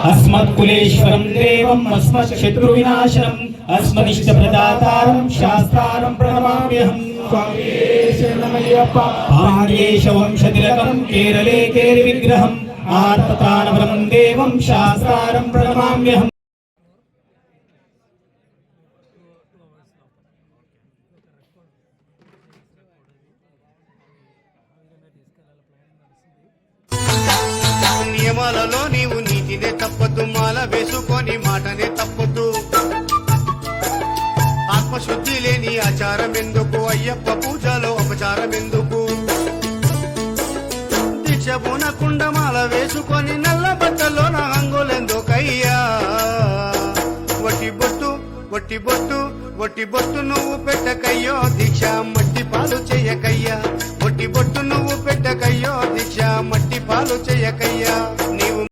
अस्मत्कुलेश्वरं देवम् अस्मच्छत्रुविनाशनम् अस्मदिष्टप्रदातारं शास्तारं प्रणमाम्यहम्। पाण्ड्येशवंशतिलकं केरले केरविग्रहम् आर्ततानवरं देवं शास्तारं प्रणमाम्यहम्। నియమాలలో నీవు నీతినే తప్పదు, మాల వేసుకొని మాటనే తప్పదు. ఆత్మశుద్ధి లేని ఆచారం ఎందుకు, అయ్యప్ప పూజలో అపచారం ఎందుకు. దీక్ష పూనకుండ మాల వేసుకొని నల్ల బట్టలో నా హంగులెందుకయ్యా. వట్టి బొట్టు వట్టి బొట్టు వట్టి బొట్టు నువ్వు పెట్టకయ్యో దీక్ష మట్టి పాలు చెయ్యకయ్యా. వట్టి బొట్టు నువ్వు పెట్టకయ్యో దీక్ష మట్టి పాలు చెయ్యకయ్యా.